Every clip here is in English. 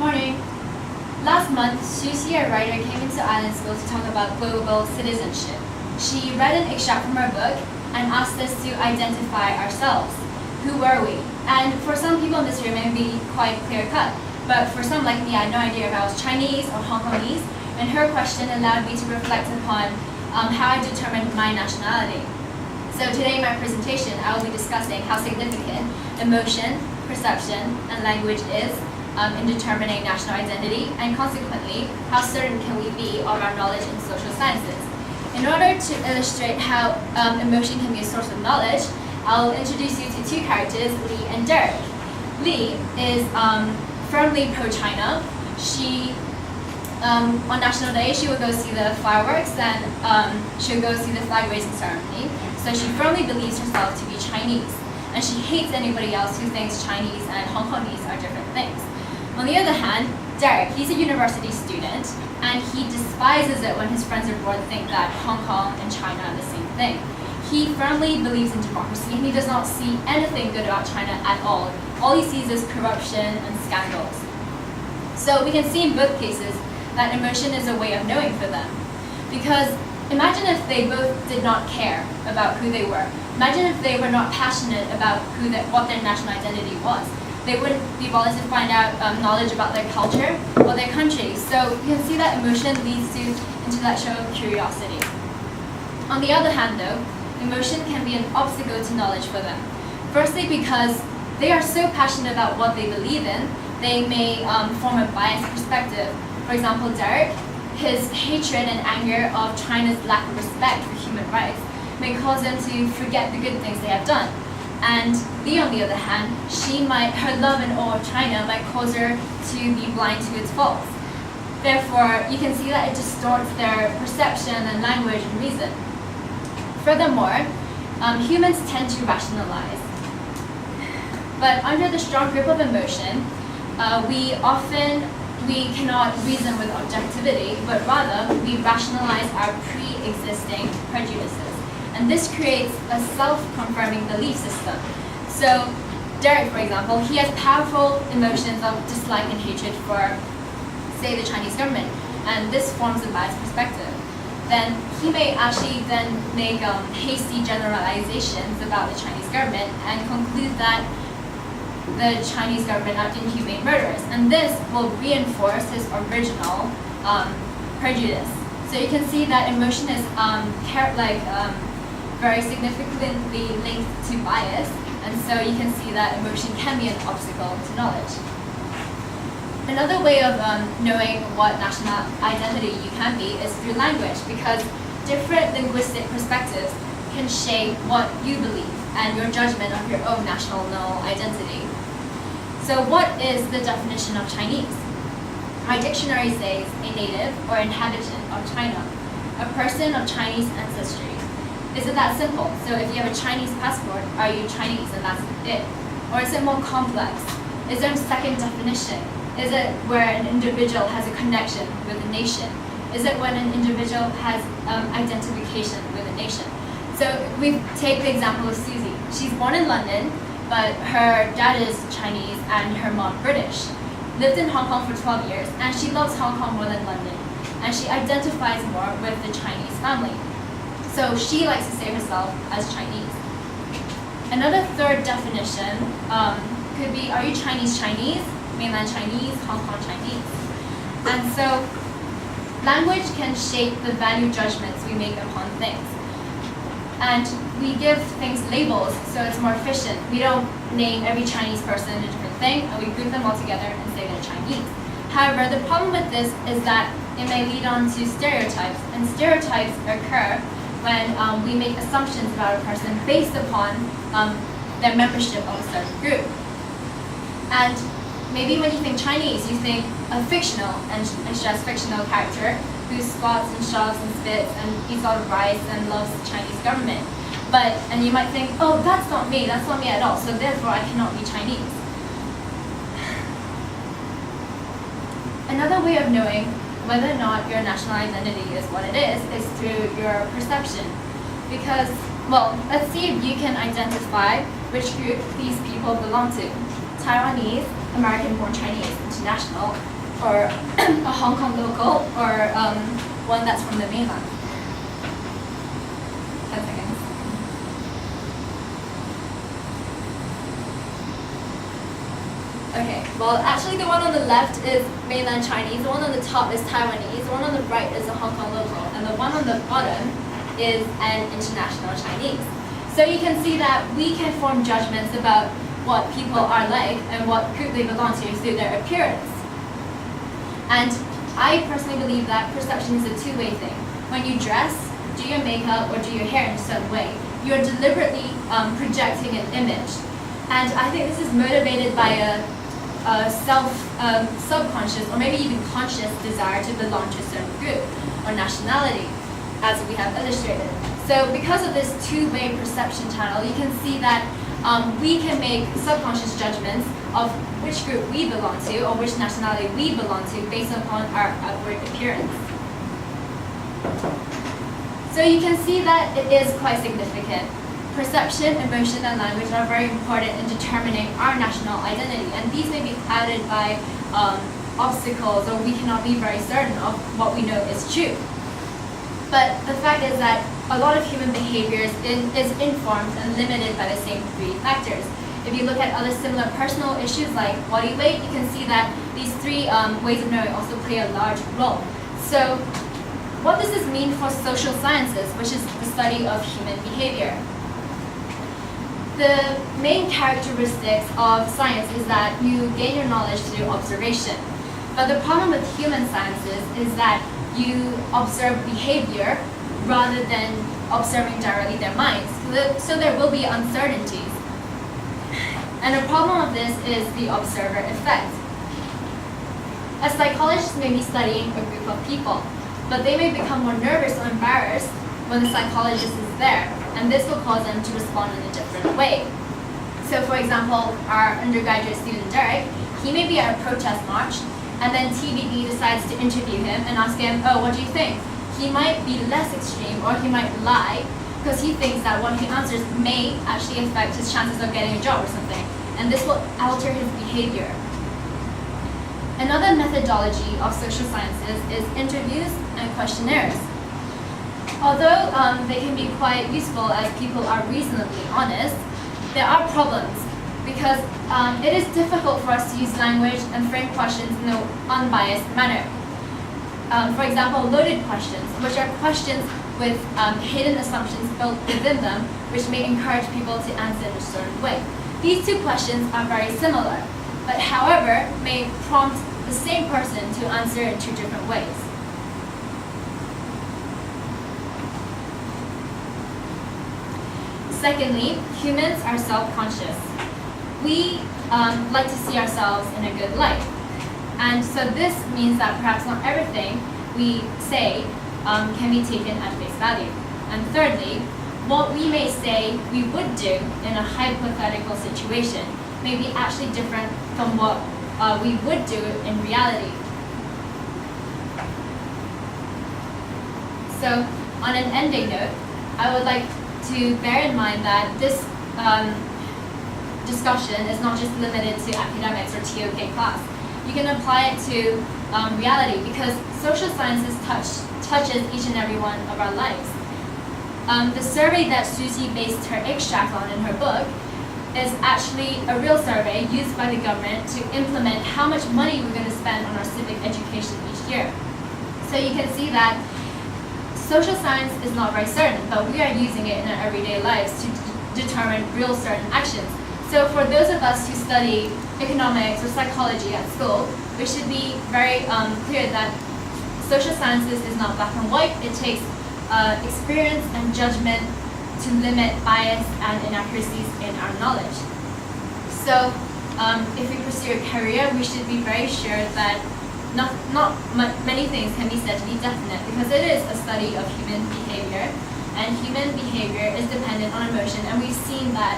Morning. Last month, Susie, a writer, came into Island School to talk about global citizenship. She read an extract from her book and asked us to identify ourselves. Who were we? And for some people in this room, it may be quite clear-cut. But for some like me, I had no idea if I was Chinese or Hong Kongese, and her question allowed me to reflect upon how I determined my nationality. So today in my presentation, I will be discussing how significant emotion, perception, and language is in determining national identity, and consequently, how certain can we be of our knowledge in social sciences. In order to illustrate how emotion can be a source of knowledge, I'll introduce you to two characters, Lee and Derek. Lee is firmly pro-China. She, on National Day, she will go see the fireworks, and she'll go see the flag raising ceremony. So she firmly believes herself to be Chinese, and she hates anybody else who thinks Chinese and Hong Kongese are different things. On the other hand, Derek, he's a university student, and he despises it when his friends abroad think that Hong Kong and China are the same thing. He firmly believes in democracy, and he does not see anything good about China at all. All he sees is corruption and scandals. So we can see in both cases that emotion is a way of knowing for them. Because imagine if they both did not care about who they were. Imagine if they were not passionate about what their national identity was. They wouldn't be bothered to find out knowledge about their culture or their country. So you can see that emotion leads to intellectual curiosity. On the other hand though, emotion can be an obstacle to knowledge for them. Firstly, because they are so passionate about what they believe in, they may form a biased perspective. For example, Derek, his hatred and anger of China's lack of respect for human rights may cause them to forget the good things they have done. And Lee, on the other hand, her love and awe of China might cause her to be blind to its faults. Therefore, you can see that it distorts their perception and language and reason. Furthermore, humans tend to rationalize. But under the strong grip of emotion, we cannot reason with objectivity, but rather we rationalize our pre-existing prejudices. And this creates a self-confirming belief system. So Derek, for example, he has powerful emotions of dislike and hatred for, say, the Chinese government, and this forms a biased perspective. Then he may actually then make hasty generalizations about the Chinese government and conclude that the Chinese government are inhumane murderers, and this will reinforce his original prejudice. So you can see that emotion is very significantly linked to bias, and so you can see that emotion can be an obstacle to knowledge. Another way of knowing what national identity you can be is through language, because different linguistic perspectives can shape what you believe and your judgment of your own national identity. So what is the definition of Chinese? Our dictionary says a native or inhabitant of China, a person of Chinese ancestry. Is it that simple? So if you have a Chinese passport, are you Chinese and that's it? Or is it more complex? Is there a second definition? Is it where an individual has a connection with a nation? Is it when an individual has identification with a nation? So we take the example of Susie. She's born in London, but her dad is Chinese and her mom British. Lived in Hong Kong for 12 years, and she loves Hong Kong more than London. And she identifies more with the Chinese family. So she likes to say herself as Chinese. Another third definition could be, are you Chinese, mainland Chinese, Hong Kong Chinese? And so language can shape the value judgments we make upon things. And we give things labels so it's more efficient. We don't name every Chinese person a different thing, and we group them all together and say they're Chinese. However, the problem with this is that it may lead on to stereotypes, and stereotypes occur when we make assumptions about a person based upon their membership of a certain group. And maybe when you think Chinese, you think a fictional, and just fictional character who squats and shoves and spits and eats all the rice and loves the Chinese government. And you might think, oh, that's not me at all, so therefore I cannot be Chinese. Another way of knowing whether or not your national identity is what it is through your perception. Because, well, let's see if you can identify which group these people belong to. Taiwanese, American-born Chinese, international, or a Hong Kong local, or one that's from the mainland. 10 seconds. Okay, well actually the one on the left is mainland Chinese, the one on the top is Taiwanese, the one on the right is a Hong Kong local, and the one on the bottom is an international Chinese. So you can see that we can form judgments about what people are like and what group they belong to through their appearance. And I personally believe that perception is a two-way thing. When you dress, do your makeup, or do your hair in a certain way, you're deliberately projecting an image. And I think this is motivated by a subconscious or maybe even conscious desire to belong to a certain group or nationality, as we have illustrated. So because of this two-way perception channel, you can see that we can make subconscious judgments of which group we belong to or which nationality we belong to based upon our outward appearance. So you can see that it is quite significant. Perception, emotion, and language are very important in determining our national identity, and these may be clouded by obstacles, or we cannot be very certain of what we know is true. But the fact is that a lot of human behavior is informed and limited by the same three factors. If you look at other similar personal issues like body weight, you can see that these three ways of knowing also play a large role. So what does this mean for social sciences, which is the study of human behavior? The main characteristics of science is that you gain your knowledge through observation. But the problem with human sciences is that you observe behavior rather than observing directly their minds. So there will be uncertainties. And the problem of this is the observer effect. A psychologist may be studying a group of people, but they may become more nervous or embarrassed when the psychologist is there, and this will cause them to respond in a different way. So for example, our undergraduate student Derek, he may be at a protest march, and then TVD decides to interview him and ask him, oh, what do you think? He might be less extreme, or he might lie, because he thinks that what he answers may actually affect his chances of getting a job or something, and this will alter his behavior. Another methodology of social sciences is interviews and questionnaires. Although they can be quite useful as people are reasonably honest, there are problems because it is difficult for us to use language and frame questions in an unbiased manner. For example, loaded questions, which are questions with hidden assumptions built within them, which may encourage people to answer in a certain way. These two questions are very similar, but however, may prompt the same person to answer in two different ways. Secondly, humans are self-conscious. We like to see ourselves in a good light. And so this means that perhaps not everything we say can be taken at face value. And thirdly, what we may say we would do in a hypothetical situation may be actually different from what we would do in reality. So on an ending note, I would like to bear in mind that this discussion is not just limited to academics or TOK class. You can apply it to reality because social sciences touches each and every one of our lives. The survey that Susie based her extract on in her book is actually a real survey used by the government to implement how much money we're going to spend on our civic education each year. So you can see that social science is not very certain, but we are using it in our everyday lives to determine real certain actions. So for those of us who study economics or psychology at school, we should be very clear that social sciences is not black and white. It takes experience and judgment to limit bias and inaccuracies in our knowledge. So if we pursue a career, we should be very sure that many things can be said to be definite because it is a study of human behavior, and human behavior is dependent on emotion, and we've seen that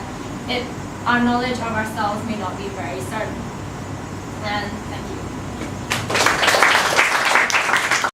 our knowledge of ourselves may not be very certain. And thank you.